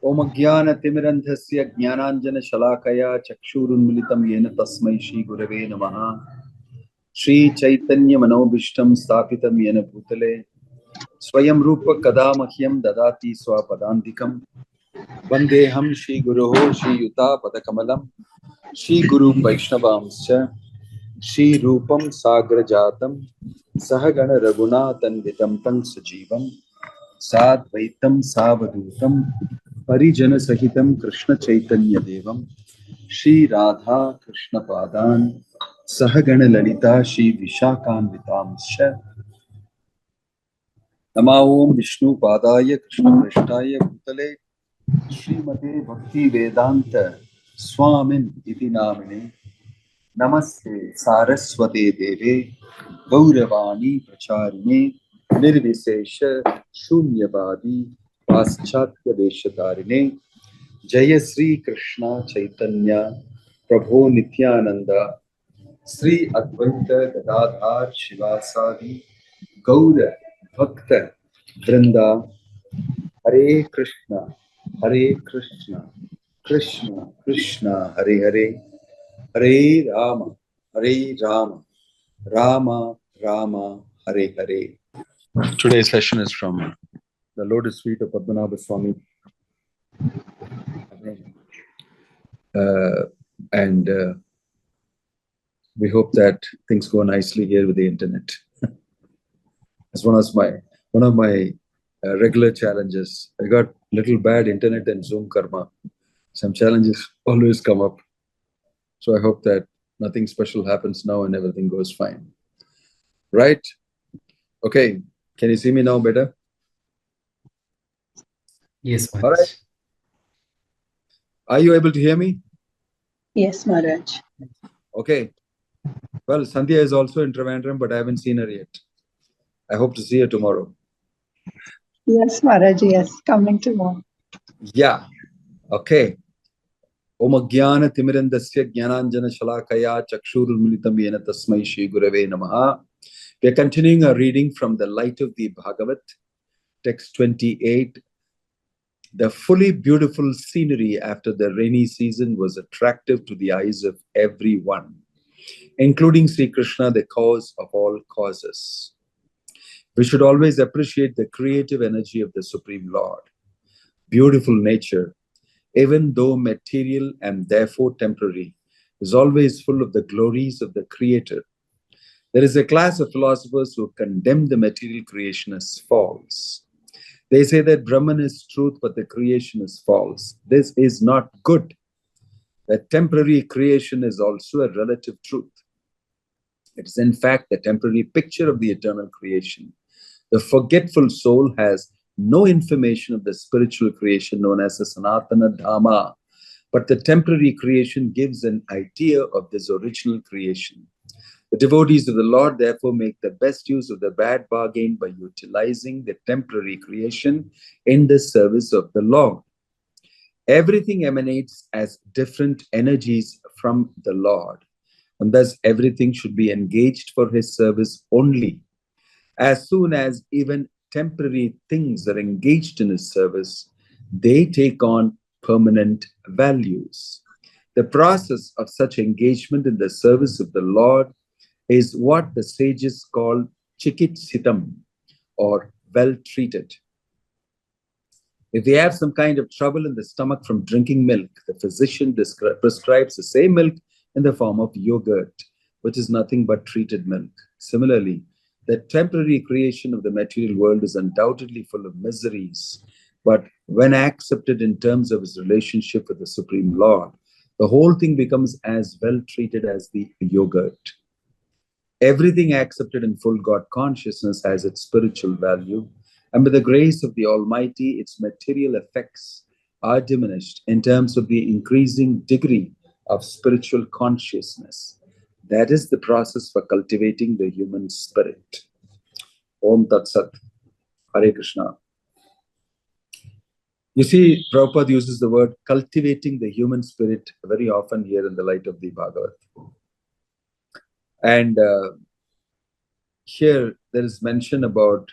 ओम अज्ञानतिमिरन्धस्य ज्ञानाञ्जनशलाकया चक्षुरुन्मिलितं येन तस्मै श्रीगुरवे नमः। श्रीचैतन्यमनोभीष्टं स्थापितं येन भूतले स्वयं रूप कदा मह्यं ददाति स्वपदान्तिकं। वन्देऽहं श्रीगुरोः श्रीयुतापदकमलं श्रीगुरुं वैष्णवांश्च श्रीरूपं साग्रजातं सहगण रघुनाथन्वितं तं सजीवं साद्वैतं सावधूतं परिजन सहितं कृष्ण चैतन्य देवं श्री राधा कृष्ण पादान् सहगण ललिता श्री विशाखान्वितांश्च नमो ओम विष्णु पादाय कृष्ण पृष्ठाय भूतले श्रीमते भक्ति वेदांत स्वामिन् इति नामिने नमस्ते सारस्वते देवे गौरवाणी प्रचारिणे निर्विशेष शून्यवादी पाश्चात्य देशतारिणे जय श्री कृष्ण चैतन्य प्रभो नित्यानंद श्री अद्वैत गदाधर शिवासादि गौर भक्त वृंदा। हरे कृष्ण कृष्ण कृष्ण हरे हरे, हरे Ram Ram Ram Hare Hare. Today's session is from the Lotus Feet of Padmanabha Swami. And we hope that things go nicely here with the internet. It's one of my regular challenges. I got little bad internet and Zoom karma. Some challenges always come up. So I hope that nothing special happens now and everything goes fine. Right? Okay. Can you see me now better? Yes, Maharaj. All right. Are you able to hear me? Yes, Maharaj. Okay. Well, Sandhya is also in Trivandrum, but I haven't seen her yet. I hope to see her tomorrow. Yes, Maharaj. Yes, coming tomorrow. Yeah. Okay. Om Ajnana Timirandasya Jnananjana Shalakaya Chakshurunmilitam Yena Tasmai Shri Gurave Namaha. We are continuing our reading from the Light of the Bhagavata, text 28. The fully beautiful scenery after the rainy season was attractive to the eyes of everyone, including Sri Krishna, the cause of all causes. We should always appreciate the creative energy of the Supreme Lord. Beautiful nature, even though material and therefore temporary, is always full of the glories of the Creator. There is a class of philosophers who condemn the material creation as false. They say that Brahman is truth, but the creation is false. This is not good. That temporary creation is also a relative truth. It is in fact the temporary picture of the eternal creation. The forgetful soul has no information of the spiritual creation known as the Sanatana Dhamma, but the temporary creation gives an idea of this original creation. The devotees of the Lord therefore make the best use of the bad bargain by utilizing the temporary creation in the service of the Lord. Everything emanates as different energies from the Lord, and thus everything should be engaged for his service only. As soon as even temporary things are engaged in his service, they take on permanent values. The process of such engagement in the service of the Lord is what the sages call chikitsitam, or well treated. If they have some kind of trouble in the stomach from drinking milk, the physician prescribes the same milk in the form of yogurt, which is nothing but treated milk. Similarly, the temporary creation of the material world is undoubtedly full of miseries, but when accepted in terms of its relationship with the Supreme Lord, the whole thing becomes as well treated as the yogurt. Everything accepted in full God consciousness has its spiritual value, and with the grace of the Almighty, its material effects are diminished in terms of the increasing degree of spiritual consciousness. That is the process for cultivating the human spirit. Om Tat Sat. Hare Krishna. You see, Prabhupada uses the word cultivating the human spirit very often here in the Light of the Bhagavata. And here there is mention about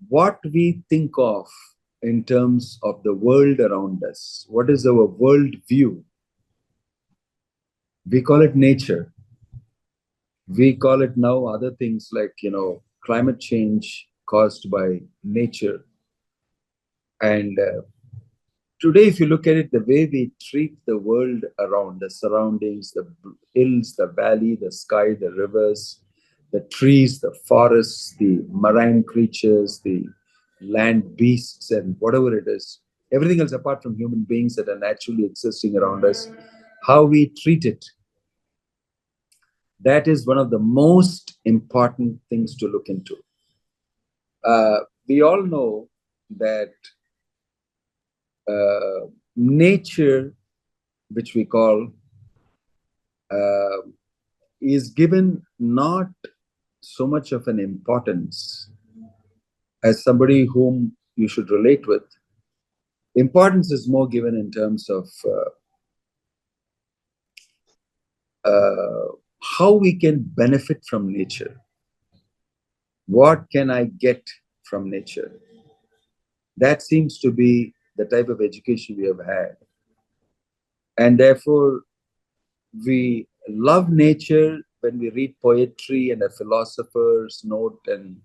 what we think of in terms of the world around us. What is our world view? We call it nature. We call it now other things like, climate change caused by nature. And today, if you look at it, the way we treat the world around, the surroundings, the hills, the valley, the sky, the rivers, the trees, the forests, the marine creatures, the land beasts, and whatever it is, everything else apart from human beings that are naturally existing around us, how we treat it, that is one of the most important things to look into. We all know that nature, which we call, is given not so much of an importance as somebody whom you should relate with. Importance is more given in terms of how we can benefit from nature. What can I get from nature? That seems to be the type of education we have had. And therefore, we love nature when we read poetry and a philosopher's note and,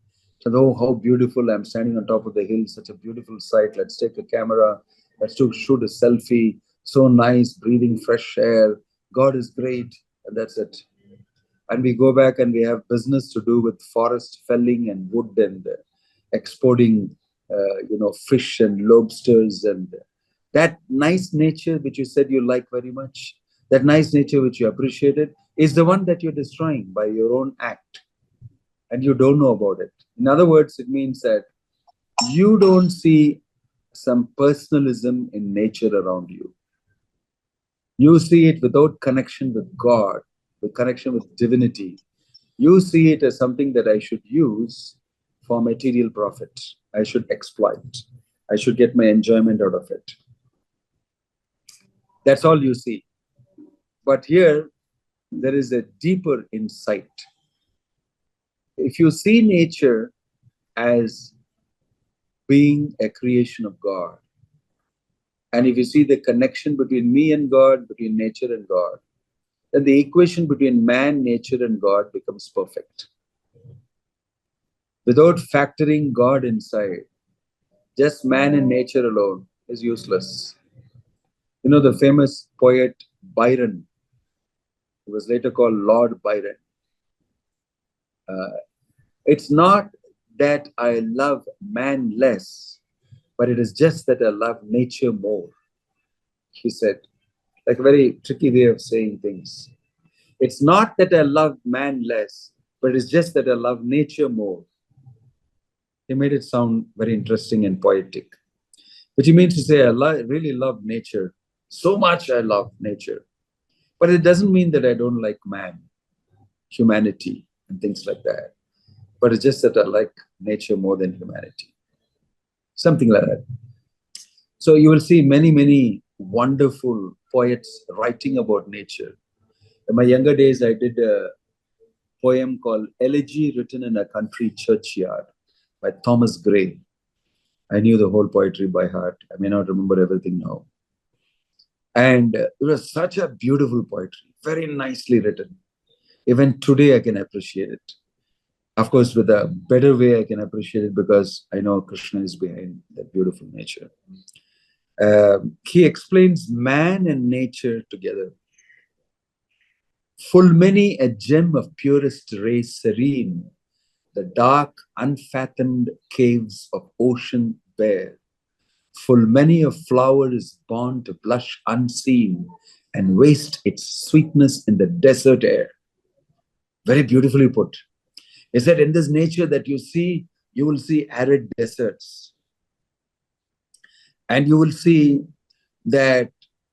oh, how beautiful, I'm standing on top of the hill, such a beautiful sight. Let's take a camera, let's shoot a selfie. So nice, breathing fresh air. God is great. And that's it. And we go back and we have business to do with forest felling and wood and exporting, fish and lobsters, and that nice nature which you said you like very much, that nice nature which you appreciated, is the one that you're destroying by your own act, and you don't know about it. In other words, it means that you don't see some personalism in nature around you. You see it without connection with God, with connection with divinity. You see it as something that I should use for material profit. I should exploit. I should get my enjoyment out of it. That's all you see. But here, there is a deeper insight. If you see nature as being a creation of God, and if you see the connection between me and God, between nature and God, then the equation between man, nature, and God becomes perfect. Without factoring God inside, just man and nature alone is useless. You know the famous poet Byron, who was later called Lord Byron. It's not that I love man less, but it is just that I love nature more, he said. Like a very tricky way of saying things. It's not that I love man less, but it's just that I love nature more. He made it sound very interesting and poetic. Which he means to say, I really love nature. So much I love nature. But it doesn't mean that I don't like man, humanity, and things like that. But it's just that I like nature more than humanity. Something like that. So you will see many, many wonderful poets writing about nature. In my younger days, I did a poem called Elegy Written in a Country Churchyard by Thomas Gray. I knew the whole poetry by heart. I may not remember everything now. And it was such a beautiful poetry, very nicely written. Even today, I can appreciate it. Of course, with a better way, I can appreciate it because I know Krishna is behind that beautiful nature. He explains man and nature together. Full many a gem of purest ray serene, the dark, unfathomed caves of ocean bare. Full many a flower is born to blush unseen and waste its sweetness in the desert air. Very beautifully put. He said, in this nature that you see, you will see arid deserts. And you will see that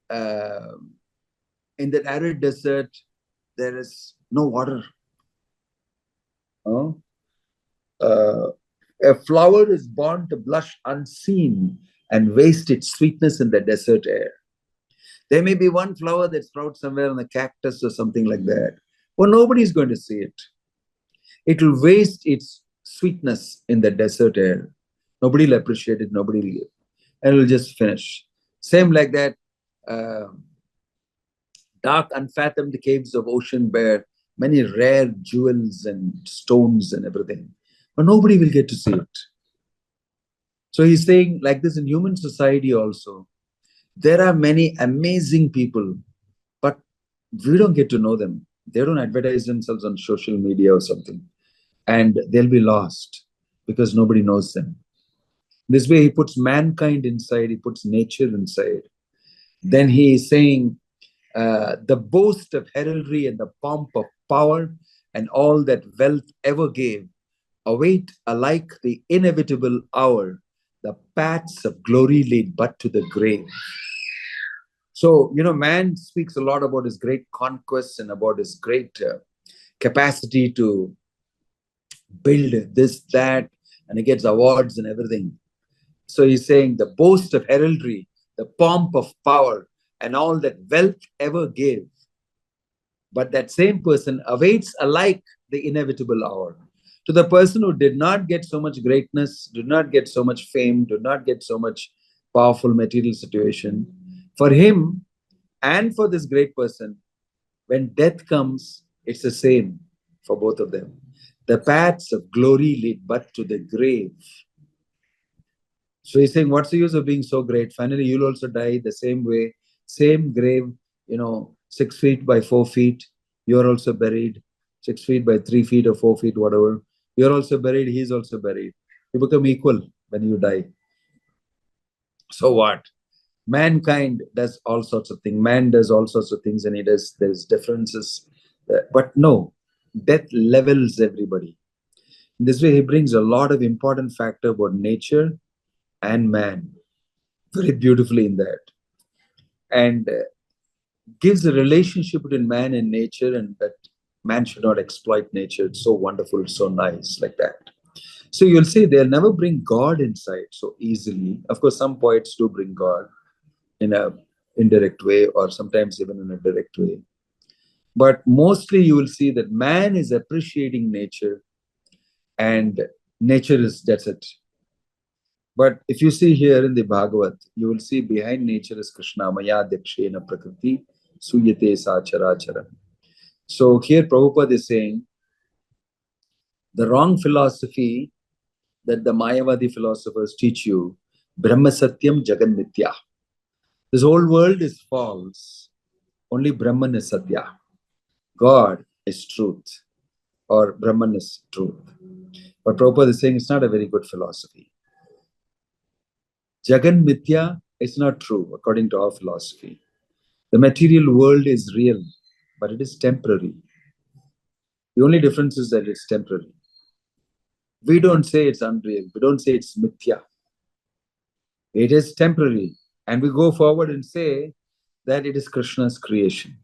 in that arid desert, there is no water. A flower is born to blush unseen and waste its sweetness in the desert air. There may be one flower that sprouts somewhere on a cactus or something like that. Well, nobody's going to see it. It will waste its sweetness in the desert air. Nobody will appreciate it. Nobody will. and it will just finish. Same like that, uh, dark, unfathomed caves of ocean bear many rare jewels and stones and everything, but nobody will get to see it. So he's saying, like this in human society also, there are many amazing people, but we don't get to know them. They don't advertise themselves on social media or something, and they'll be lost because nobody knows them. This way, he puts mankind inside, he puts nature inside. Then he is saying, the boast of heraldry and the pomp of power and all that wealth ever gave await alike the inevitable hour. The paths of glory lead but to the grave. So, man speaks a lot about his great conquests and about his great capacity to build this, that, and he gets awards and everything. So he's saying the boast of heraldry, the pomp of power, and all that wealth ever gave. But that same person awaits alike the inevitable hour. To the person who did not get so much greatness, did not get so much fame, did not get so much powerful material situation, for him and for this great person, when death comes, it's the same for both of them. The paths of glory lead but to the grave. So he's saying, what's the use of being so great? Finally, you'll also die the same way, same grave, 6 feet by 4 feet. You're also buried 6 feet by 3 feet or 4 feet, whatever. You're also buried. He's also buried. You become equal when you die. So what? Mankind does all sorts of things. Man does all sorts of things, and there's differences. But no, death levels everybody. In this way, he brings a lot of important factor about nature and man very beautifully in that, and gives a relationship between man and nature, and that man should not exploit nature. It's so wonderful, so nice, like that. So you'll see they'll never bring God inside so easily. Of course, some poets do bring God in a indirect way, or sometimes even in a direct way. But mostly you will see that man is appreciating nature, and nature is, that's it. But if you see here in the Bhagavata, you will see behind nature is Krishna, Maya Dakshena Prakriti, Suyate Sachara. So here Prabhupada is saying the wrong philosophy that the Mayavadi philosophers teach you, Brahma Satyam Jagan Mithya. This whole world is false. Only Brahman is Satya. God is truth, or Brahman is truth. But Prabhupada is saying it's not a very good philosophy. Jagan Mithya is not true according to our philosophy. The material world is real, but it is temporary. The only difference is that it's temporary. We don't say it's unreal. We don't say it's Mithya. It is temporary. And we go forward and say that it is Krishna's creation.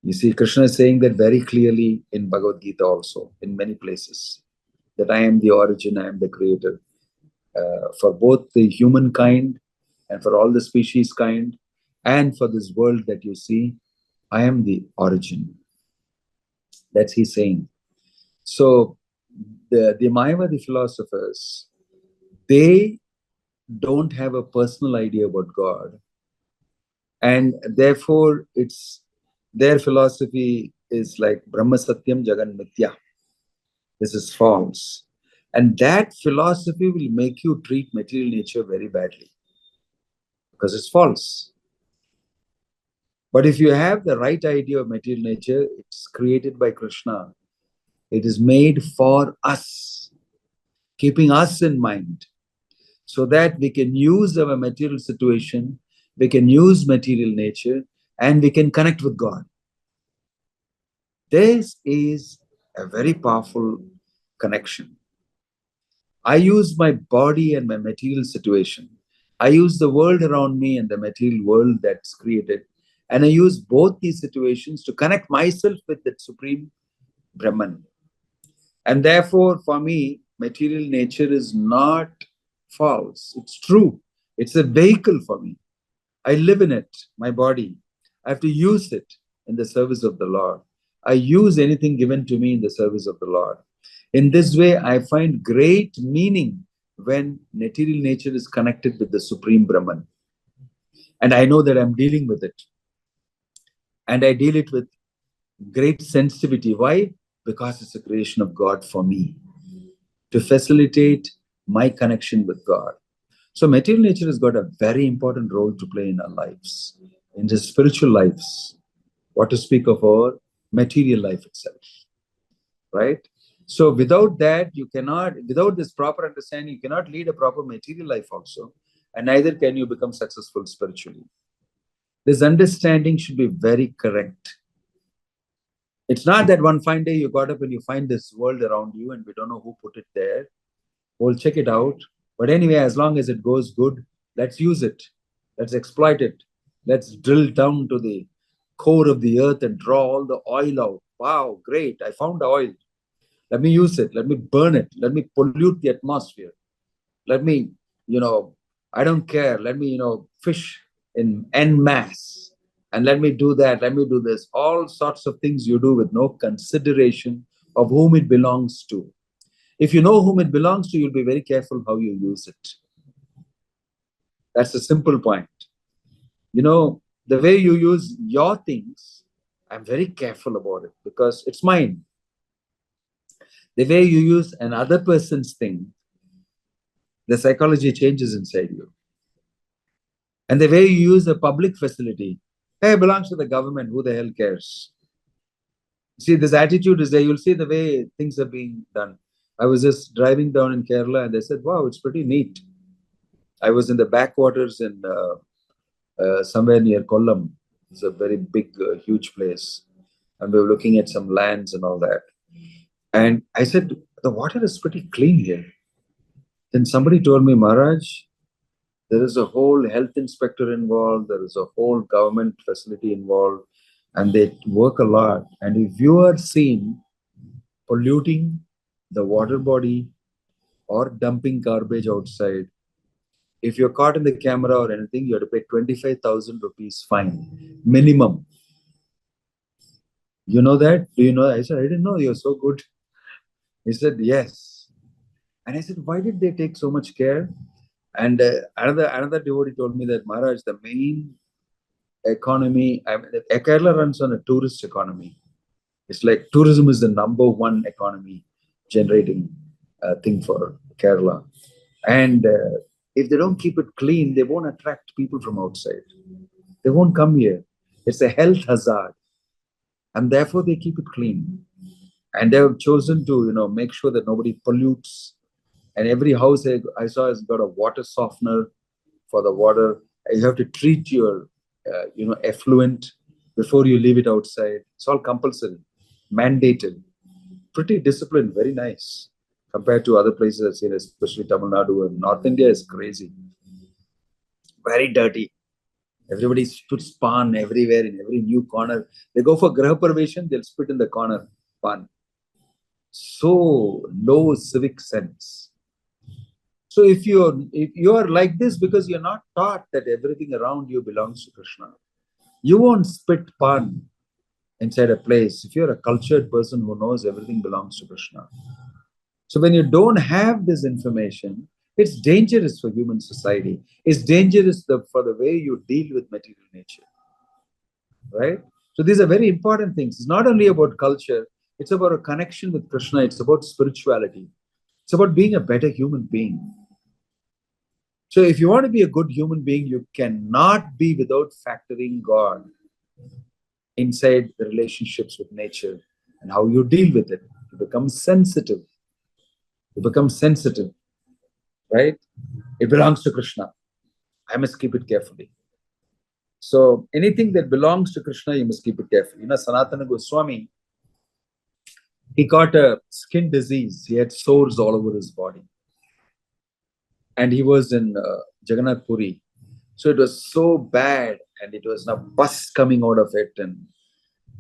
You see, Krishna is saying that very clearly in Bhagavad Gita also, in many places, that I am the origin, I am the creator. For both the humankind and for all the species kind, and for this world that you see, I am the origin. That's he's saying. So the Mayavadi philosophers, they don't have a personal idea about God, and therefore their philosophy is like Brahma Satyam Jagan Mithya. This is false. And that philosophy will make you treat material nature very badly, because it's false. But if you have the right idea of material nature, it's created by Krishna. It is made for us, keeping us in mind, so that we can use our material situation, we can use material nature, and we can connect with God. This is a very powerful connection. I use my body and my material situation. I use the world around me and the material world that's created. And I use both these situations to connect myself with that Supreme Brahman. And therefore, for me, material nature is not false. It's true. It's a vehicle for me. I live in it, my body. I have to use it in the service of the Lord. I use anything given to me in the service of the Lord. In this way, I find great meaning when material nature is connected with the Supreme Brahman. And I know that I'm dealing with it. And I deal it with great sensitivity. Why? Because it's a creation of God for me, to facilitate my connection with God. So material nature has got a very important role to play in our lives, in the spiritual lives, what to speak of our material life itself, right? So without that, you cannot, without this proper understanding, you cannot lead a proper material life also, and neither can you become successful spiritually. This understanding should be very correct. It's not that one fine day you got up and you find this world around you and we don't know who put it there. We'll check it out. But anyway, as long as it goes good, let's use it. Let's exploit it. Let's drill down to the core of the earth and draw all the oil out. Wow, great. I found the oil. Let me use it. Let me burn it. Let me pollute the atmosphere. Let me, I don't care. Let me, fish in en masse. And let me do that. Let me do this. All sorts of things you do with no consideration of whom it belongs to. If you know whom it belongs to, you'll be very careful how you use it. That's a simple point. The way you use your things, I'm very careful about it because it's mine. The way you use another person's thing, the psychology changes inside you. And the way you use a public facility, hey, it belongs to the government, who the hell cares? See, this attitude is there. You'll see the way things are being done. I was just driving down in Kerala and they said, wow, it's pretty neat. I was in the backwaters in somewhere near Kollam. It's a very big, huge place. And we were looking at some lands and all that. And I said, the water is pretty clean here. Then somebody told me, Maharaj, there is a whole health inspector involved. There is a whole government facility involved. And they work a lot. And if you are seen polluting the water body or dumping garbage outside, if you're caught in the camera or anything, you have to pay 25,000 rupees fine, minimum. You know that? Do you know? I said, I didn't know. You're so good. He said, yes. And I said, why did they take so much care? And another devotee told me that, Maharaj, the main economy, Kerala runs on a tourist economy. It's like tourism is the #1 economy generating thing for Kerala. And if they don't keep it clean, they won't attract people from outside. They won't come here. It's a health hazard. And therefore, they keep it clean. And they have chosen to, make sure that nobody pollutes. And every house I saw has got a water softener for the water. You have to treat your, effluent before you leave it outside. It's all compulsory, mandated, pretty disciplined, very nice. Compared to other places I've seen, especially Tamil Nadu and North India is crazy. Very dirty. Everybody puts pan everywhere in every new corner. They go for Graha Parveshan, they'll spit in the corner, pan. So low civic sense. So if you are like this because you're not taught that everything around you belongs to Krishna, you won't spit pan inside a place if you're a cultured person who knows everything belongs to Krishna. So when you don't have this information, it's dangerous for human society. It's dangerous for the way you deal with material nature, right? So these are very important things. It's not only about culture. It's about a connection with Krishna. It's about spirituality. It's about being a better human being. So if you want to be a good human being, you cannot be without factoring God inside the relationships with nature and how you deal with it. You become sensitive. You become sensitive, right? It belongs to Krishna. I must keep it carefully. So anything that belongs to Krishna, you must keep it carefully. Sanatana Goswami, he got a skin disease. He had sores all over his body. And he was in Jagannath Puri. So it was so bad and it was now pus coming out of it. And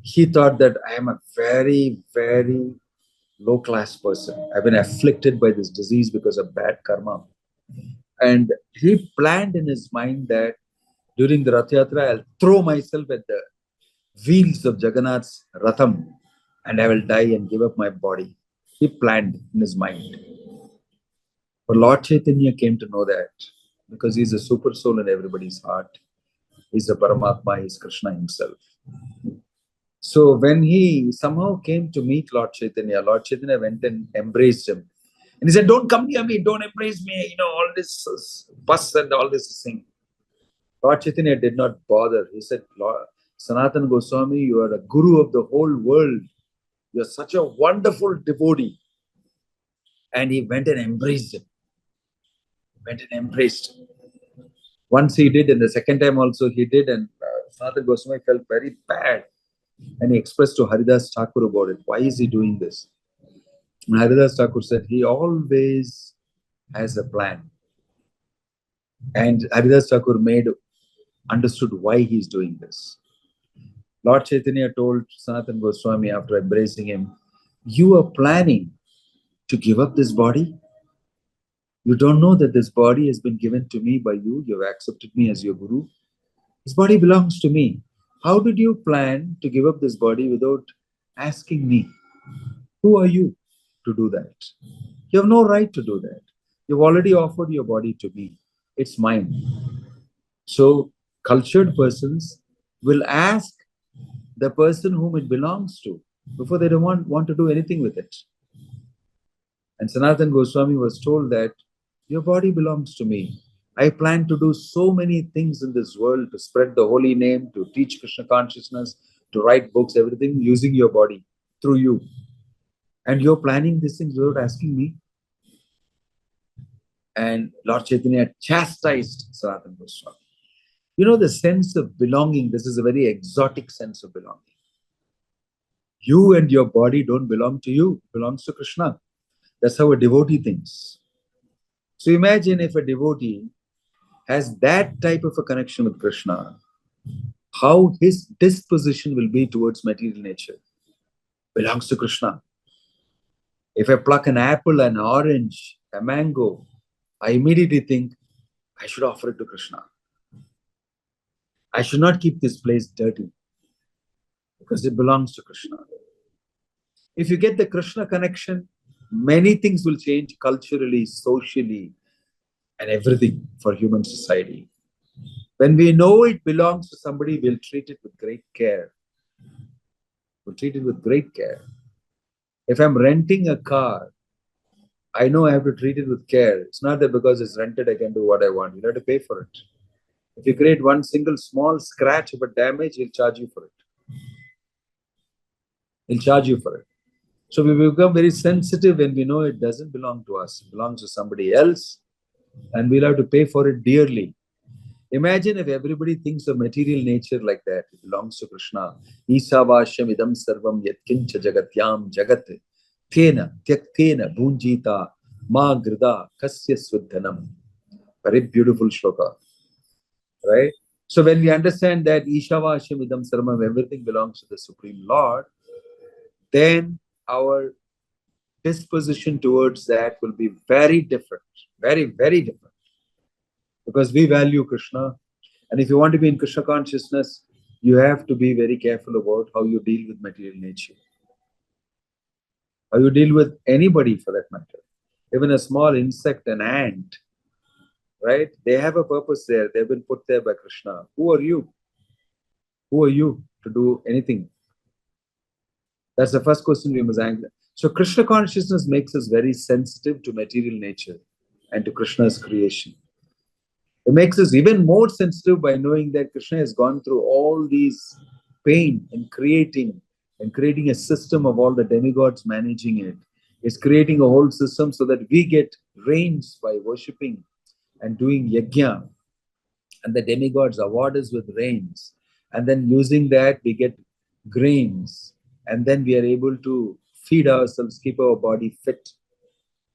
he thought that I am a very, very low-class person. I've been afflicted by this disease because of bad karma. And he planned in his mind that during the Rath Yatra, I'll throw myself at the wheels of Jagannath's Ratham and I will die and give up my body. He planned in his mind. But Lord Chaitanya came to know that because he's a super soul in everybody's heart. He's the Paramatma, he's Krishna himself. So when he somehow came to meet Lord Chaitanya went and embraced him. And he said, "Don't come near me, don't embrace me, all this fuss and all this thing." Lord Chaitanya did not bother. He said, "Lord Sanatana Goswami, you are a guru of the whole world. You are such a wonderful devotee." And he went and embraced him. Once he did, and the second time also he did, and Sanatana Goswami felt very bad. And he expressed to Haridas Thakur about it. Why is he doing this? And Haridas Thakur said, he always has a plan. And Haridas Thakur understood why he's doing this. Lord Chaitanya told Sanatana Goswami after embracing him, "You are planning to give up this body? You don't know that this body has been given to me by you. You have accepted me as your guru. This body belongs to me. How did you plan to give up this body without asking me? Who are you to do that? You have no right to do that. You've already offered your body to me. It's mine." So cultured persons will ask the person whom it belongs to before they don't want to do anything with it. And Sanatana Goswami was told that your body belongs to me. I plan to do so many things in this world to spread the holy name, to teach Krishna consciousness, to write books, everything using your body through you. And you're planning these things without asking me. And Lord Chaitanya chastised Sanatana Goswami. The sense of belonging, this is a very exotic sense of belonging. You and your body don't belong to you, it belongs to Krishna. That's how a devotee thinks. So imagine if a devotee has that type of a connection with Krishna, how his disposition will be towards material nature. Belongs to Krishna. If I pluck an apple, an orange, a mango, I immediately think, I should offer it to Krishna. I should not keep this place dirty because it belongs to Krishna. If you get the Krishna connection, many things will change culturally, socially, and everything for human society. When we know it belongs to somebody, we'll treat it with great care. We'll treat it with great care. If I'm renting a car, I know I have to treat it with care. It's not that because it's rented, I can do what I want. You have to pay for it. If you create one single small scratch of a damage, he'll charge you for it. He'll charge you for it. So we become very sensitive when we know it doesn't belong to us. It belongs to somebody else, and we'll have to pay for it dearly. Imagine if everybody thinks of material nature like that. It belongs to Krishna. Isavashyam idam sarvam yatkincha jagatyam jagat kena tyaktena bhunjita ma grida kasya swaddhanam. Very beautiful shloka. Right? So when we understand that Ishavashyam idam sarvam, everything belongs to the Supreme Lord, then our disposition towards that will be very different. Very, very different. Because we value Krishna. And if you want to be in Krishna consciousness, you have to be very careful about how you deal with material nature. How you deal with anybody for that matter. Even a small insect, an ant, right? They have a purpose there. They've been put there by Krishna. Who are you? Who are you to do anything? That's the first question we must answer. So Krishna consciousness makes us very sensitive to material nature and to Krishna's creation. It makes us even more sensitive by knowing that Krishna has gone through all these pain in creating a system of all the demigods managing it. It's creating a whole system so that we get rains by worshipping and doing yajna. And the demigods award us with rains. And then using that, we get grains. And then we are able to feed ourselves, keep our body fit.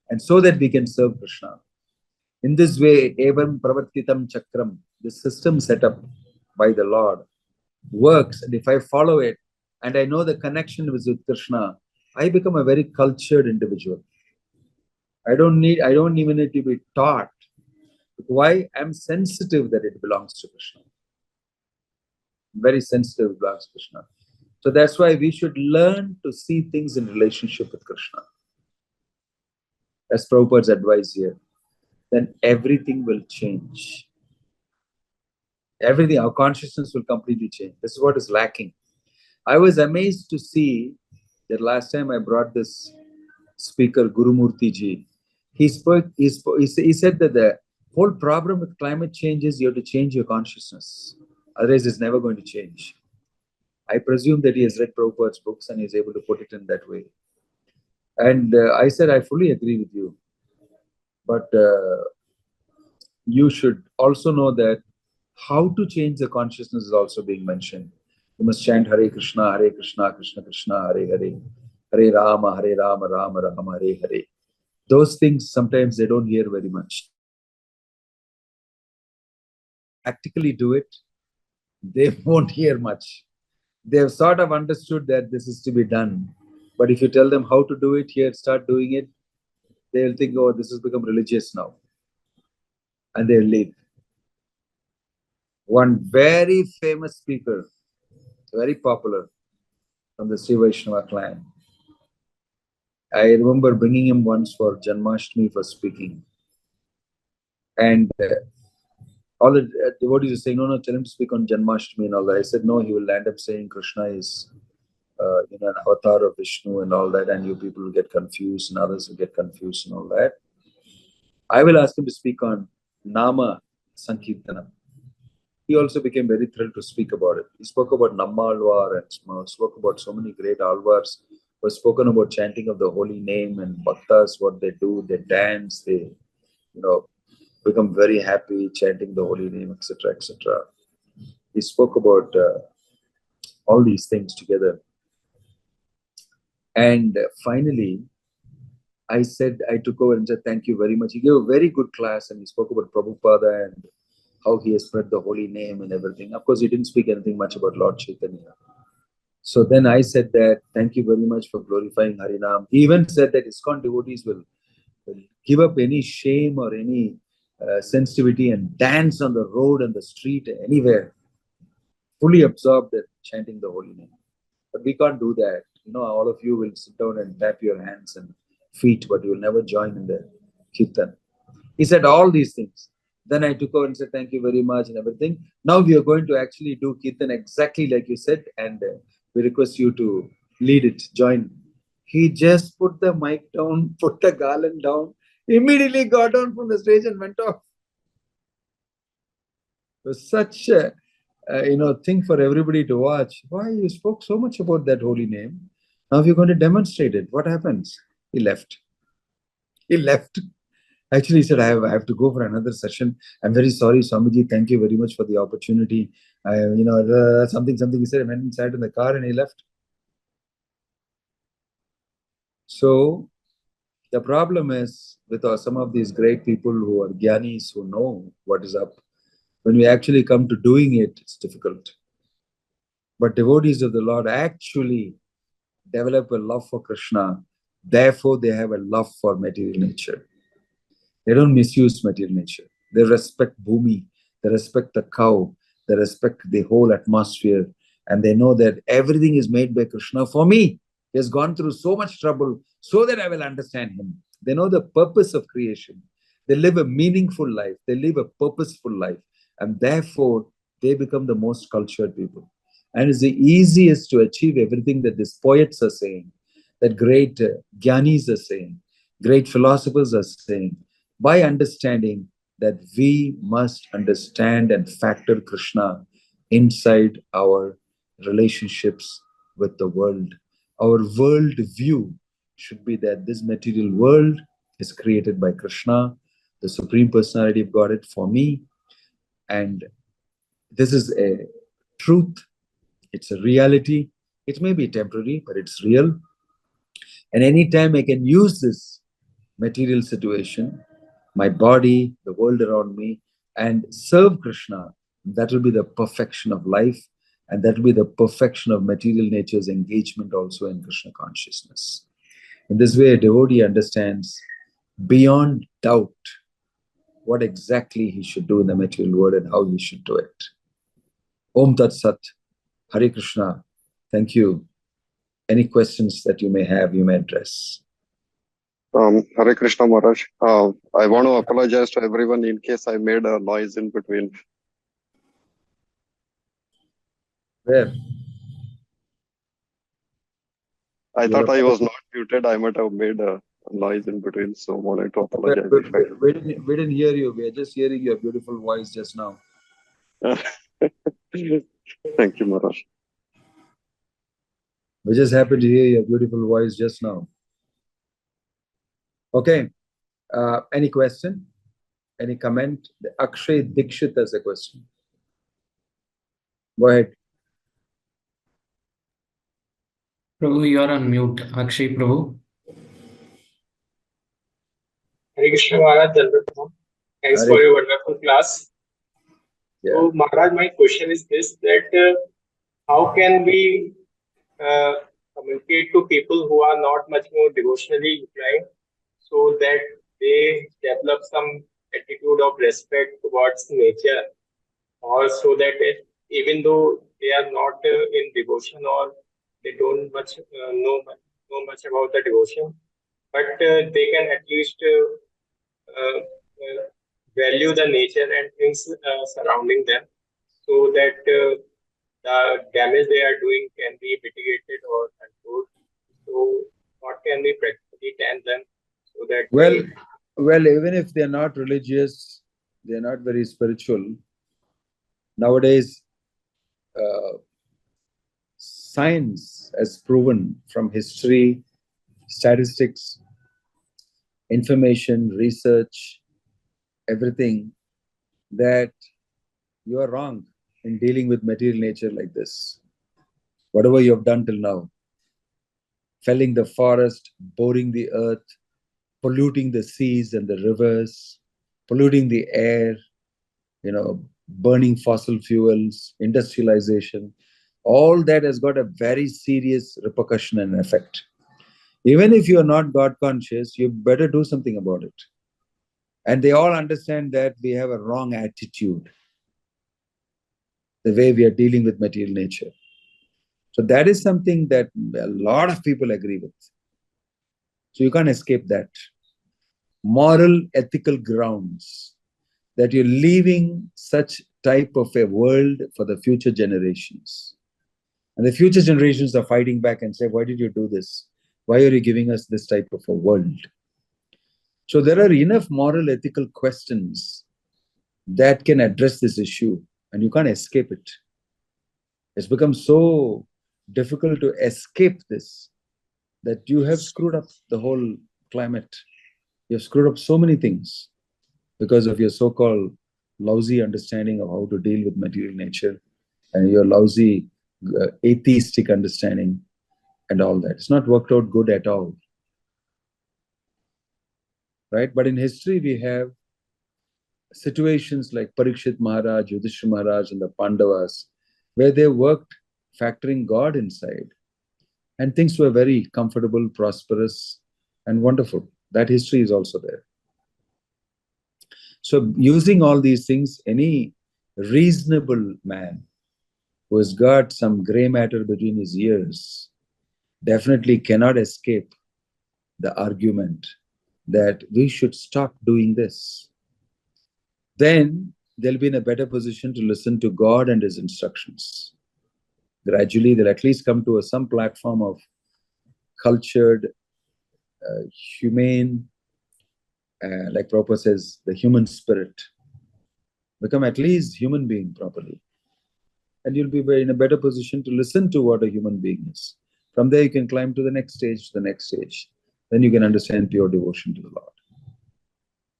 And so that we can serve Krishna. In this way, evam pravartitam chakram, the system set up by the Lord, works. And if I follow it, and I know the connection with Krishna, I become a very cultured individual. I don't even need to be taught. Why? I'm sensitive that it belongs to Krishna. Very sensitive it belongs to Krishna. So that's why we should learn to see things in relationship with Krishna. That's Prabhupada's advice here. then everything will change. Everything, our consciousness will completely change. This is what is lacking. I was amazed to see that last time I brought this speaker, Guru Murthy ji. He said that the whole problem with climate change is you have to change your consciousness. Otherwise, it's never going to change. I presume that he has read Prabhupada's books and is able to put it in that way. And I said, I fully agree with you. But you should also know that how to change the consciousness is also being mentioned. You must chant Hare Krishna, Krishna Krishna, Hare Hare, Hare Rama, Rama Rama, Hare Hare. Those things, sometimes they don't hear very much. Practically do it, they won't hear much. They've sort of understood that this is to be done. But if you tell them how to do it here, start doing it, they'll think, oh, this has become religious now. And they'll leave. One very famous speaker, very popular from the Sri Vaishnava clan, I remember bringing him once for Janmashtami for speaking. And all the devotees were saying, no, tell him to speak on Janmashtami and all that. I said, no, he will end up saying Krishna is an avatar of Vishnu and all that, and you people will get confused and others will get confused and all that. I will ask him to speak on Nama Sankirtanam. He also became very thrilled to speak about it. He spoke about Nammalvar and spoke about so many great alvars who have spoken about chanting of the holy name and bhaktas, what they do, they dance, they, become very happy chanting the holy name, etc., etc. He spoke about all these things together. And finally, I took over and said, thank you very much. He gave a very good class and he spoke about Prabhupada and how he has spread the holy name and everything. Of course, he didn't speak anything much about Lord Chaitanya. So then I said that, thank you very much for glorifying Harinam. He even said that ISKCON devotees will give up any shame or any sensitivity and dance on the road and the street, anywhere, fully absorbed in chanting the holy name. But we can't do that. All of you will sit down and tap your hands and feet, but you will never join in the kirtan. He said all these things. Then I took over and said, thank you very much and everything. Now we are going to actually do kirtan exactly like you said, and we request you to lead it, join. He just put the mic down, put the garland down, immediately got down from the stage and went off. It was such a thing for everybody to watch. Why you spoke so much about that holy name? Now you're going to demonstrate it. What happens? He left. He left. Actually, he said, I have to go for another session. I'm very sorry, Swamiji. Thank you very much for the opportunity. Something he said. I went inside in the car and he left. So the problem is with some of these great people who are Gyanis, who know what is up. When we actually come to doing it, it's difficult. But devotees of the Lord actually develop a love for Krishna. Therefore, they have a love for material nature. They don't misuse material nature. They respect Bhumi. They respect the cow. They respect the whole atmosphere. And they know that everything is made by Krishna for me. He has gone through so much trouble so that I will understand him. They know the purpose of creation. They live a meaningful life. They live a purposeful life. And therefore, they become the most cultured people. And it's the easiest to achieve everything that these poets are saying, that great Gyanis are saying, great philosophers are saying, by understanding that we must understand and factor Krishna inside our relationships with the world. Our world view should be that this material world is created by Krishna, the Supreme Personality of Godhead for me, and this is a truth. It's a reality. It may be temporary, but it's real. And anytime I can use this material situation, my body, the world around me, and serve Krishna, that will be the perfection of life. And that will be the perfection of material nature's engagement also in Krishna consciousness. In this way, a devotee understands beyond doubt what exactly he should do in the material world and how he should do it. Om Tat Sat, Hare Krishna. Thank you. Any questions that you may have, you may address. Hare Krishna Maharaj. I want to apologize to everyone in case I made a noise in between. Where? I You're thought I apologizing. was not muted. I might have made a noise in between, so wanted to apologize if I We didn't hear you. We are just hearing your beautiful voice just now. did. Thank you, Maharaj. We just happened to hear your beautiful voice just now. Okay. Any question? Any comment? Akshay Dikshit has a question. Go ahead. Prabhu, you are on mute. Akshay Prabhu. Hare Krishna Maharaj, thanks for your wonderful class. Yeah. So Maharaj, my question is this, that how can we communicate to people who are not much more devotionally inclined so that they develop some attitude of respect towards nature, or so that even though they are not in devotion or they don't know much about the devotion, but they can at least value the nature and things surrounding them, so that the damage they are doing can be mitigated or controlled. So, what can we practically tell them so that Well, even if they're not religious, they're not very spiritual. Nowadays, science has proven from history, statistics, information, research, everything, that you are wrong in dealing with material nature like this. Whatever you have done till now, felling the forest, boring the earth, polluting the seas and the rivers, polluting the air, burning fossil fuels, industrialization, all that has got a very serious repercussion and effect. Even if you are not God conscious, you better do something about it. And they all understand that we have a wrong attitude, the way we are dealing with material nature. So that is something that a lot of people agree with. So you can't escape that. Moral, ethical grounds that you're leaving such type of a world for the future generations. And the future generations are fighting back and say, why did you do this? Why are you giving us this type of a world? So there are enough moral, ethical questions that can address this issue, and you can't escape it. It's become so difficult to escape this that you have screwed up the whole climate. You've screwed up so many things because of your so-called lousy understanding of how to deal with material nature and your lousy atheistic understanding and all that. It's not worked out good at all. Right? But in history, we have situations like Parikshit Maharaj, Yudhishthira Maharaj, and the Pandavas, where they worked factoring God inside. And things were very comfortable, prosperous, and wonderful. That history is also there. So using all these things, any reasonable man who has got some gray matter between his ears definitely cannot escape the argument that we should stop doing this. Then they'll be in a better position to listen to God and His instructions. Gradually, they'll at least come to some platform of cultured, humane, like Prabhupada says, the human spirit. Become at least human being properly. And you'll be in a better position to listen to what a human being is. From there, you can climb to the next stage, Then you can understand pure devotion to the Lord.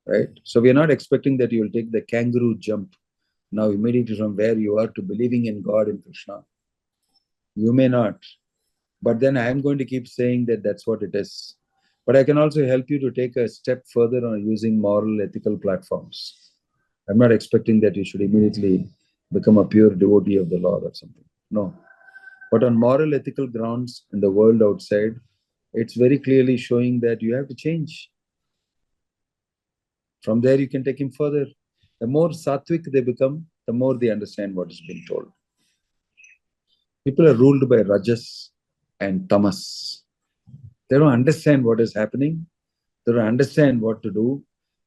Right? So we are not expecting that you will take the kangaroo jump now immediately from where you are to believing in God and Krishna. You may not. But then I am going to keep saying that that's what it is. But I can also help you to take a step further on using moral, ethical platforms. I'm not expecting that you should immediately become a pure devotee of the Lord or something. No. But on moral, ethical grounds in the world outside, it's very clearly showing that you have to change. From there, you can take him further. The more sattvic they become, the more they understand what is being told. People are ruled by rajas and tamas. They don't understand what is happening. They don't understand what to do.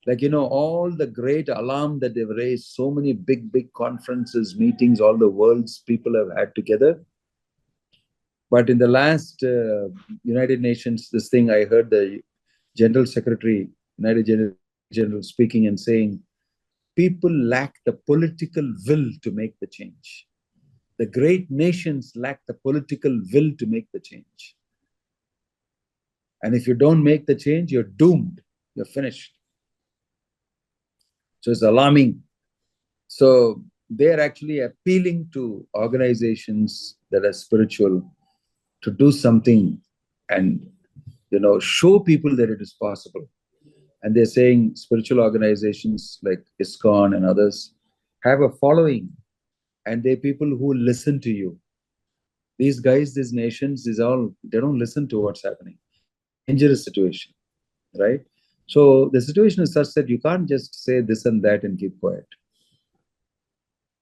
Like, all the great alarm that they've raised, so many big conferences, meetings, all the world's people have had together. But in the last United Nations, this thing, I heard the General Secretary, United General speaking and saying, people lack the political will to make the change. The great nations lack the political will to make the change. And if you don't make the change, you're doomed. You're finished. So it's alarming. So they're actually appealing to organizations that are spiritual to do something and, show people that it is possible. And they're saying spiritual organizations like ISKCON and others have a following, and they're people who listen to you. These guys, these nations, they don't listen to what's happening. Dangerous situation, right? So the situation is such that you can't just say this and that and keep quiet.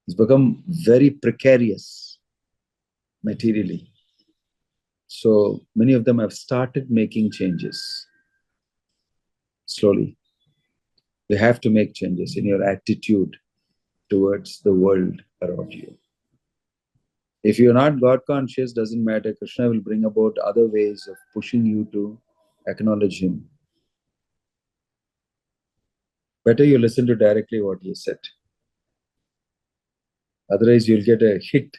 It's become very precarious materially. So many of them have started making changes slowly. You have to make changes in your attitude towards the world around you. If you're not God conscious, doesn't matter. Krishna will bring about other ways of pushing you to acknowledge Him. Better you listen to directly what He said. Otherwise, you'll get a hit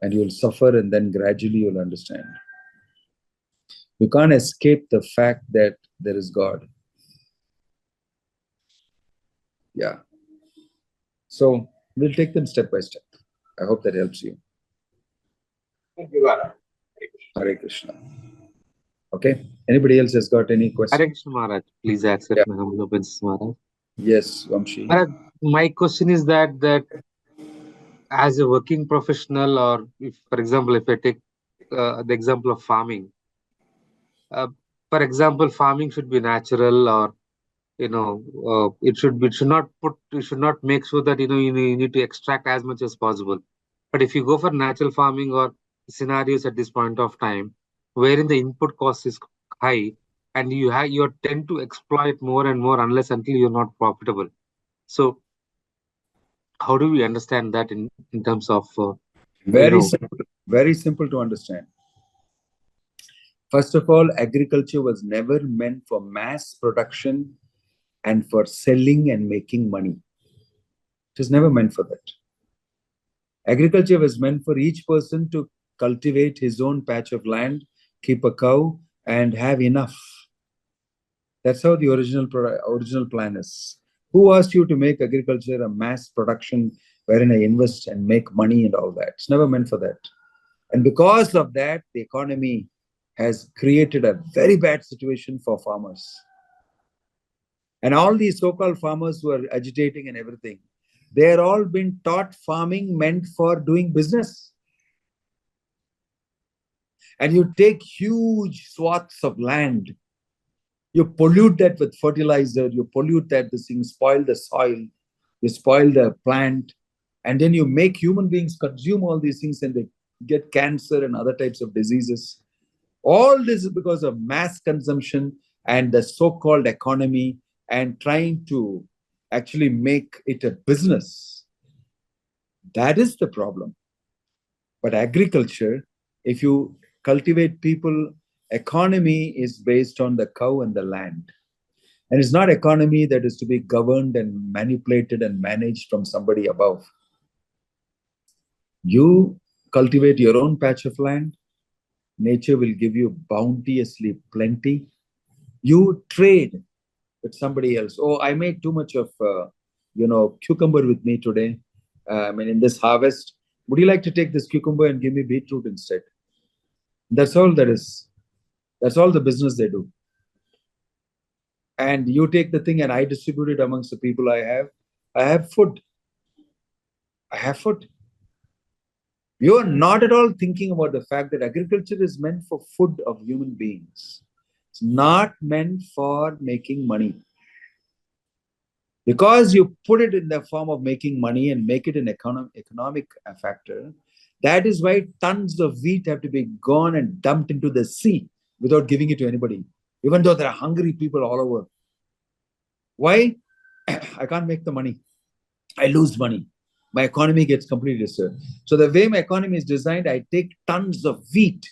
and you'll suffer, and then gradually you'll understand. You can't escape the fact that there is God. Yeah. So we'll take them step by step. I hope that helps you. Thank you, Maharaj. Hare Krishna. Okay. Anybody else has got any questions? Hare Krishna, Maharaj. Please accept my humble obeisances, Maharaj. Yes, Vamshi. Maharaj, my question is that as a working professional, or if, for example, if I take the example of farming, for example, farming should be natural, or it should not make sure that you need to extract as much as possible. But if you go for natural farming or scenarios at this point of time, wherein the input cost is high, and you tend to exploit more and more unless until you're not profitable. So how do we understand that in terms of very simple to understand. First of all, agriculture was never meant for mass production and for selling and making money. It was never meant for that. Agriculture was meant for each person to cultivate his own patch of land, keep a cow, and have enough. That's how the original plan is. Who asked you to make agriculture a mass production wherein I invest and make money and all that? It's never meant for that. And because of that, the economy has created a very bad situation for farmers. And all these so-called farmers who are agitating and everything, they're all been taught farming meant for doing business. And you take huge swaths of land, you pollute that with fertilizer, you pollute that, this thing, spoil the soil, you spoil the plant, and then you make human beings consume all these things and they get cancer and other types of diseases. All this is because of mass consumption and the so-called economy and trying to actually make it a business. That is the problem. But agriculture, if you cultivate people, economy is based on the cow and the land. And it's not economy that is to be governed and manipulated and managed from somebody above. You cultivate your own patch of land, nature will give you bounteously plenty. You trade with somebody else. Oh, I made too much of, cucumber with me today. In this harvest, would you like to take this cucumber and give me beetroot instead? That's all that is. That's all the business they do. And you take the thing and I distribute it amongst the people I have. I have food. I have food. You're not at all thinking about the fact that agriculture is meant for food of human beings. It's not meant for making money. Because you put it in the form of making money and make it an economic factor, that is why tons of wheat have to be gone and dumped into the sea without giving it to anybody. even though there are hungry people all over. Why? I can't make the money. I lose money. My economy gets completely disturbed. So the way my economy is designed, I take tons of wheat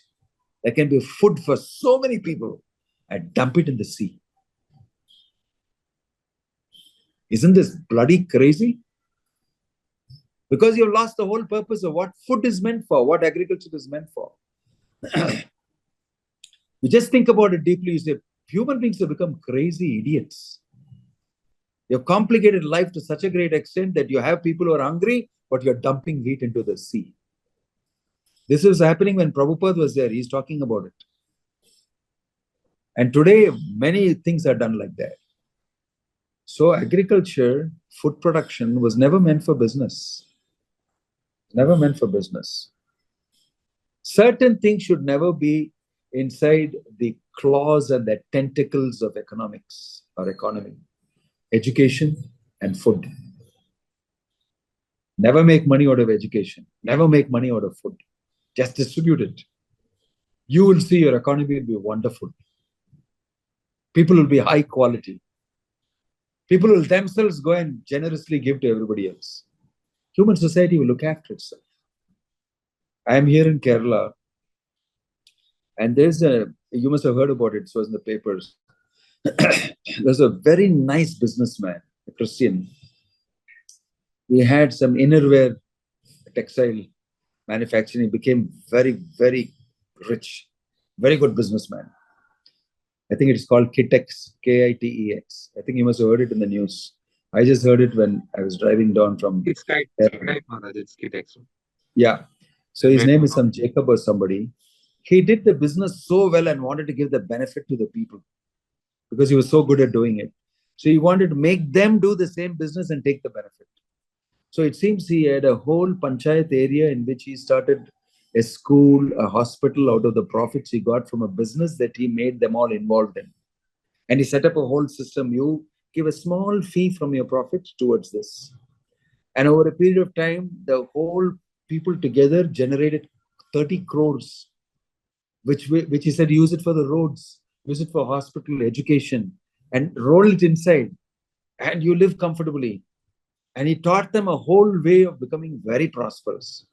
that can be food for so many people. I dump it in the sea. Isn't this bloody crazy? Because you've lost the whole purpose of what food is meant for, what agriculture is meant for. You just think about it deeply, you say, human beings have become crazy idiots. You've complicated life to such a great extent that you have people who are hungry, but you're dumping wheat into the sea. This was happening when Prabhupada was there. He's talking about it. And today, many things are done like that. So agriculture, food production was never meant for business. Never meant for business. Certain things should never be inside the claws and the tentacles of economics or economy. Education and food. Never make money out of education. Never make money out of food. Just distribute it. You will see your economy will be wonderful. People will be high quality. People will themselves go and generously give to everybody else. Human society will look after itself. I am here in Kerala, and you must have heard about it, it was in the papers. There's a very nice businessman, a Christian. We had some innerwear textile manufacturing, became very, very rich, very good businessman. I think it's called Kitex, K-I-T-E-X. I think you must have heard it in the news. I just heard it when I was driving down from... It's Kitex. Yeah. So his name is some Jacob or somebody. He did the business so well and wanted to give the benefit to the people because he was so good at doing it. So he wanted to make them do the same business and take the benefit. So it seems he had a whole panchayat area in which he started a school, a hospital out of the profits he got from a business that he made them all involved in. And he set up a whole system. You give a small fee from your profits towards this. And over a period of time, the whole people together generated 30 crores, which he said, use it for the roads, use it for hospital, education, and roll it inside. And you live comfortably. And he taught them a whole way of becoming very prosperous.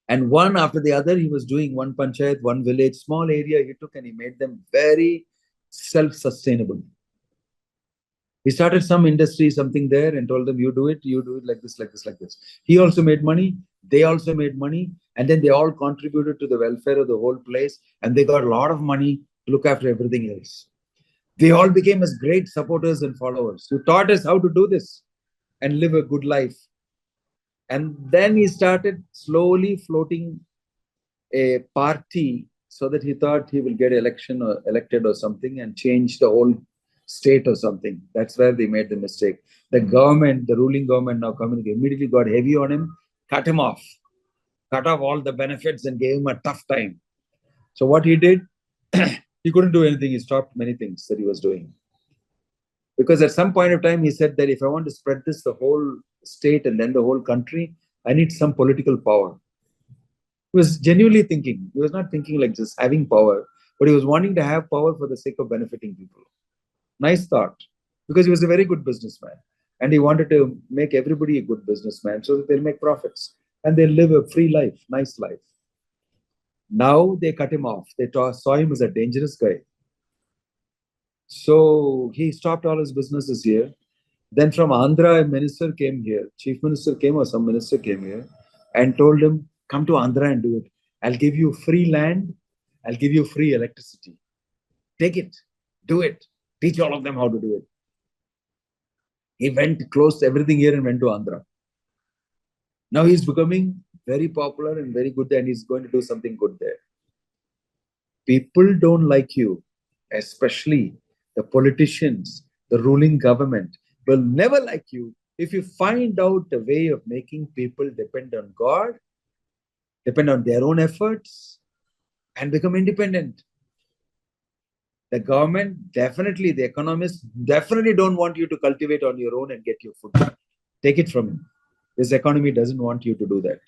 And one after the other, he was doing one panchayat, one village, small area he took, and he made them very self-sustainable. He started some industry, something there, and told them, you do it like this, like this, like this. He also made money. They also made money. And then they all contributed to the welfare of the whole place. And they got a lot of money to look after everything else. They all became as great supporters and followers. He taught us how to do this and live a good life. And then he started slowly floating a party so that he thought he will get elected or something and change the whole state or something. That's where they made the mistake. The government, the ruling government now immediately got heavy on him, cut him off, cut off all the benefits and gave him a tough time. So what he did, he couldn't do anything. He stopped many things that he was doing. Because at some point of time, he said that if I want to spread this, the whole state and then the whole country, I need some political power. He was genuinely thinking. He was not thinking like just having power, but he was wanting to have power for the sake of benefiting people. Nice thought, because he was a very good businessman. And he wanted to make everybody a good businessman so that they'll make profits and they'll live a free life, nice life. Now they cut him off. They saw him as a dangerous guy. So he stopped all his businesses here. Then from Andhra, a minister came here. Chief minister came or some minister came here and told him, come to Andhra and do it. I'll give you free land. I'll give you free electricity. Take it. Do it. Teach all of them how to do it. He went, closed everything here and went to Andhra. Now he's becoming very popular and very good and he's going to do something good there. People don't like you, especially the politicians, the ruling government will never like you if you find out a way of making people depend on God, depend on their own efforts, and become independent. The government, definitely, the economists definitely don't want you to cultivate on your own and get your food. Take it from him. This economy doesn't want you to do that.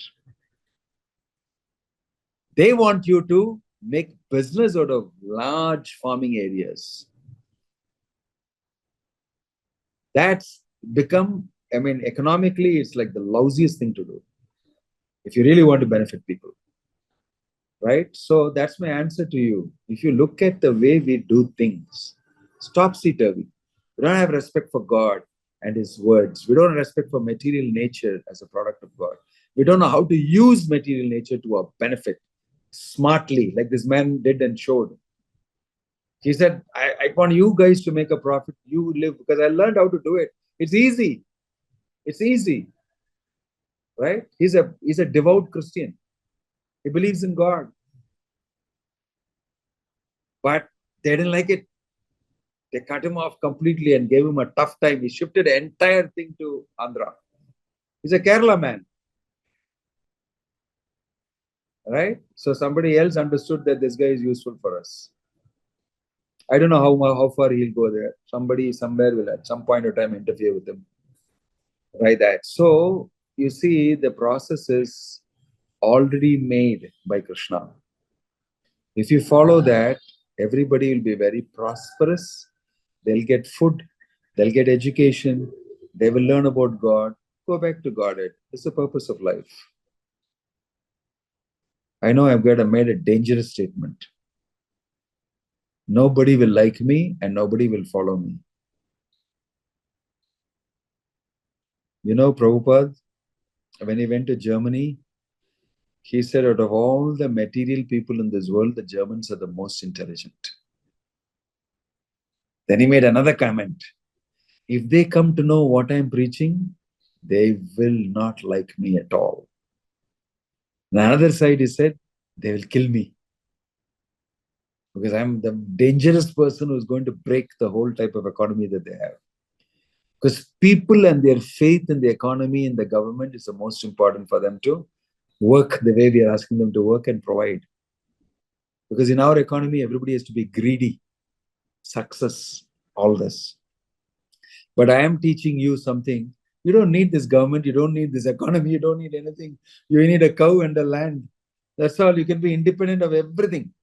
They want you to make business out of large farming areas. That's become, I mean, economically, it's like the lousiest thing to do if you really want to benefit people. Right? So that's my answer to you. If you look at the way we do things, it's topsy-turvy. We don't have respect for God and His words. We don't have respect for material nature as a product of God. We don't know how to use material nature to our benefit smartly, like this man did and showed. He said, I want you guys to make a profit. You live, because I learned how to do it. It's easy. It's easy. Right? He's a devout Christian. He believes in God. But they didn't like it. They cut him off completely and gave him a tough time. He shifted the entire thing to Andhra. He's a Kerala man. Right? So somebody else understood that this guy is useful for us. I don't know how far he'll go there. Somebody somewhere will at some point of time interfere with him. Right? That. So you see, the process is already made by Krishna. If you follow that, everybody will be very prosperous. They'll get food, they'll get education, they will learn about God, go back to Godhead. It's the purpose of life. I know I've made a dangerous statement. Nobody will like me and nobody will follow me. You know, Prabhupada, when he went to Germany, he said, out of all the material people in this world, the Germans are the most intelligent. Then he made another comment. If they come to know what I'm preaching, they will not like me at all. On the other side, he said, they will kill me. Because I'm the dangerous person who's going to break the whole type of economy that they have. Because people and their faith in the economy and the government is the most important for them to work the way we are asking them to work and provide. Because in our economy, everybody has to be greedy, success, all this. But I am teaching you something. You don't need this government, you don't need this economy, you don't need anything. You need a cow and a land. That's all. You can be independent of everything.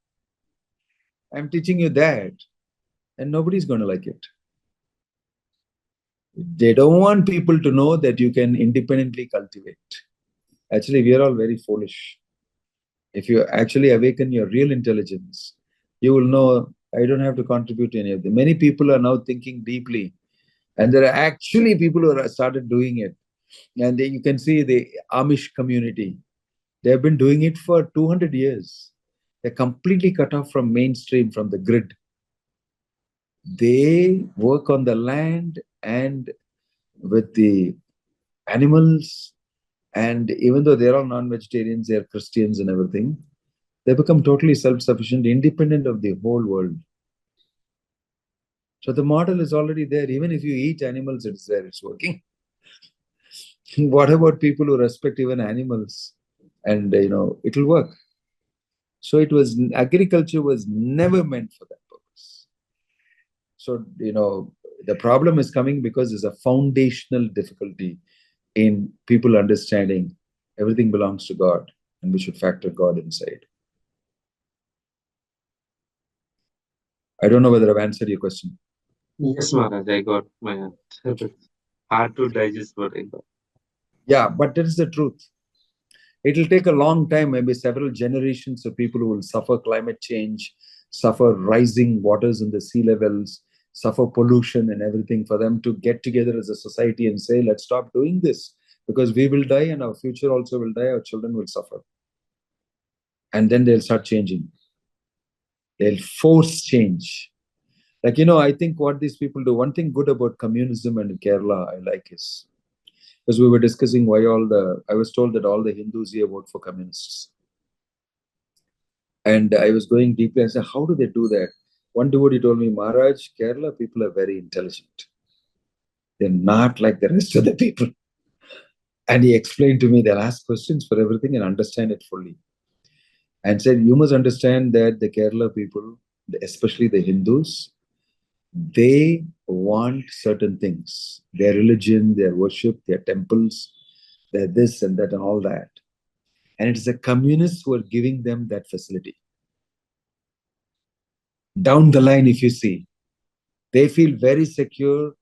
I'm teaching you that. And nobody's going to like it. They don't want people to know that you can independently cultivate. Actually, we are all very foolish. If you actually awaken your real intelligence, you will know I don't have to contribute to any of them. Many people are now thinking deeply. And there are actually people who have started doing it. And you can see the Amish community. They have been doing it for 200 years. They're completely cut off from mainstream, from the grid. They work on the land and with the animals. And even though they're all non-vegetarians, they're Christians and everything, they become totally self-sufficient, independent of the whole world. So the model is already there. Even if you eat animals, it's there, it's working. What about people who respect even animals? And, it will work. So agriculture was never meant for that purpose. So, the problem is coming because there's a foundational difficulty in people understanding everything belongs to God and we should factor God inside. I don't know whether I've answered your question. Yes, Maharaj, I got my answer. Hard to digest what I got. Yeah, but that is the truth. It will take a long time, maybe several generations of people who will suffer climate change, suffer rising waters in the sea levels, suffer pollution and everything, for them to get together as a society and say, let's stop doing this, because we will die and our future also will die, our children will suffer. And then they'll start changing. They'll force change. Like, I think what these people do, one thing good about communism and Kerala I like is, because we were discussing I was told that all the Hindus here vote for communists. And I was going deeply and said, how do they do that? One devotee told me, Maharaj, Kerala people are very intelligent. They're not like the rest of the people. And he explained to me, they'll ask questions for everything and understand it fully. And said, you must understand that the Kerala people, especially the Hindus, they want certain things. Their religion, their worship, their temples, their this and that and all that. And it is the communists who are giving them that facility. Down the line, if you see, they feel very secure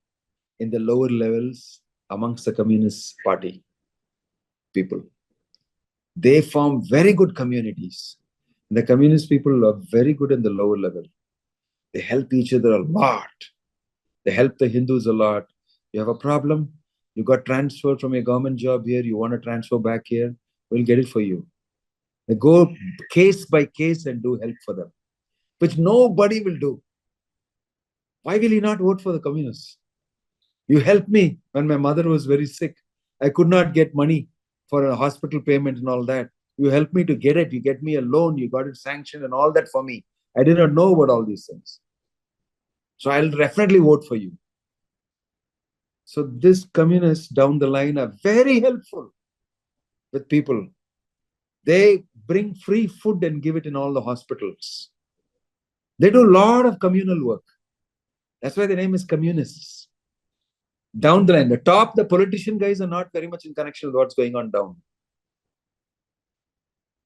in the lower levels amongst the Communist Party people. They form very good communities. The Communist people are very good in the lower level. They help each other a lot. They help the Hindus a lot. You have a problem, you got transferred from your government job here, you want to transfer back here, we'll get it for you. They go case by case and do help for them, which nobody will do. Why will he not vote for the communists? You helped me when my mother was very sick. I could not get money for a hospital payment and all that. You helped me to get it. You get me a loan. You got it sanctioned and all that for me. I did not know about all these things. So I'll definitely vote for you. So these communists down the line are very helpful with people. They bring free food and give it in all the hospitals. They do a lot of communal work. That's why the name is communists. Down the line, the top, the politician guys are not very much in connection with what's going on down.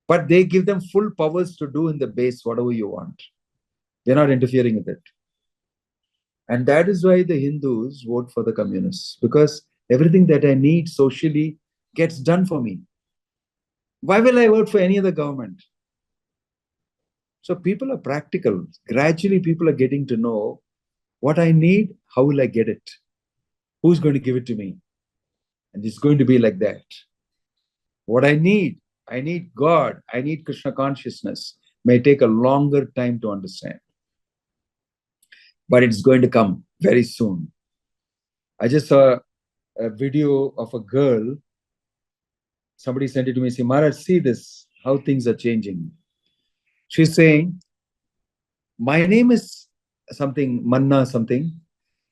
But they give them full powers to do in the base whatever you want. They're not interfering with it. And that is why the Hindus vote for the communists, because everything that I need socially gets done for me. Why will I vote for any other government? So people are practical. Gradually, people are getting to know what I need, how will I get it? Who's going to give it to me? And it's going to be like that. What I need God, I need Krishna consciousness. May take a longer time to understand. But it's going to come very soon. I just saw a video of a girl. Somebody sent it to me, say, Maharaj, see this, how things are changing. She's saying, my name is something, Manna something,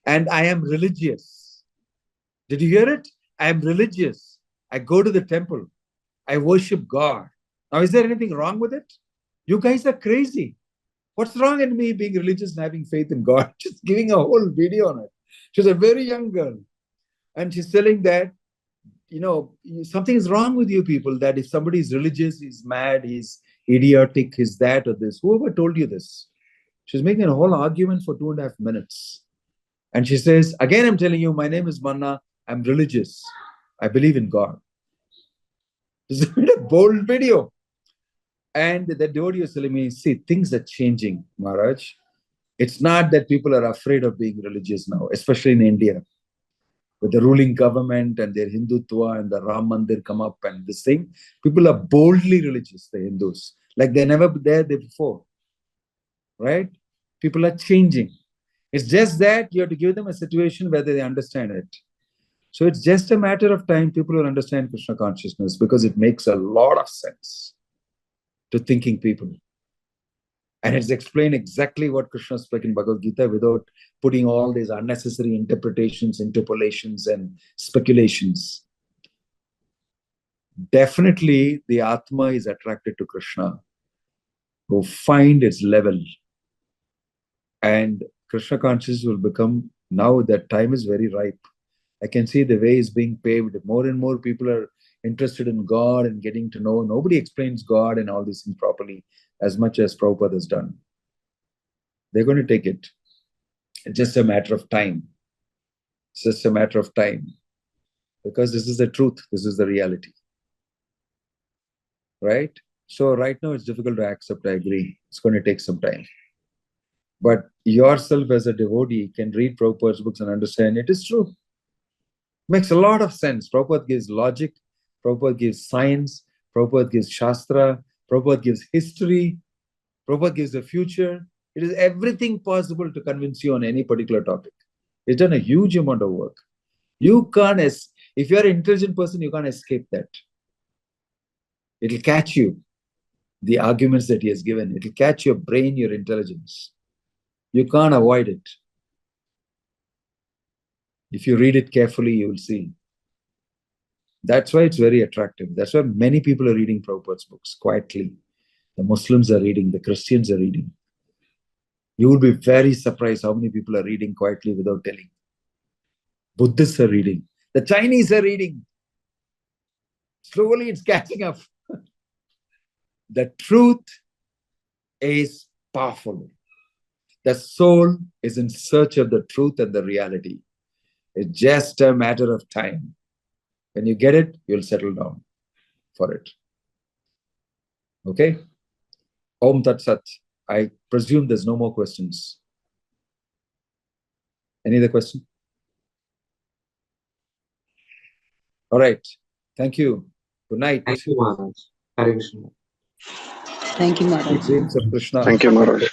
and I am religious. Did you hear it? I am religious. I go to the temple. I worship God. Now, is there anything wrong with it? You guys are crazy. What's wrong in me being religious and having faith in God? Just giving a whole video on it. She's a very young girl. And she's telling that, something is wrong with you people, that if somebody is religious, he's mad, he's idiotic, he's that or this. Whoever told you this? She's making a whole argument for 2.5 minutes. And she says, again, I'm telling you, my name is Manna. I'm religious. I believe in God. This is a bold video. And the devotee was telling me, see, things are changing, Maharaj. It's not that people are afraid of being religious now, especially in India. With the ruling government and their Hindutva and the Ram Mandir come up and this thing, people are boldly religious, the Hindus, like they never there before, right? People are changing. It's just that you have to give them a situation where they understand it. So it's just a matter of time people will understand Krishna consciousness, because it makes a lot of sense to thinking people. And it's explained exactly what Krishna spoke in Bhagavad Gita without putting all these unnecessary interpretations, interpolations, and speculations. Definitely, the Atma is attracted to Krishna, who find its level. And Krishna consciousness will become, now that time is very ripe. I can see the way is being paved. More and more people are interested in God and getting to know. Nobody explains God and all these things properly as much as Prabhupada has done. They're going to take it. It's just a matter of time. It's just a matter of time. Because this is the truth. This is the reality. Right? So right now it's difficult to accept, I agree. It's going to take some time. But yourself as a devotee can read Prabhupada's books and understand it is true. Makes a lot of sense. Prabhupada gives logic. Prabhupada gives science. Prabhupada gives Shastra. Prabhupada gives history. Prabhupada gives the future. It is everything possible to convince you on any particular topic. He's done a huge amount of work. You can't, if you're an intelligent person, you can't escape that. It'll catch you, the arguments that he has given. It'll catch your brain, your intelligence. You can't avoid it. If you read it carefully, you will see. That's why it's very attractive. That's why many people are reading Prabhupada's books quietly. The Muslims are reading, the Christians are reading. You will be very surprised how many people are reading quietly without telling. Buddhists are reading. The Chinese are reading. Slowly it's catching up. The truth is powerful. The soul is in search of the truth and the reality. It's just a matter of time. When you get it, you'll settle down for it. Okay? Om Tat Sat. I presume there's no more questions. Any other question? All right. Thank you. Good night. Thank you, Maharaj. Hare Krishna. Thank you, Maharaj. Dreams of Krishna. Thank you, Maharaj.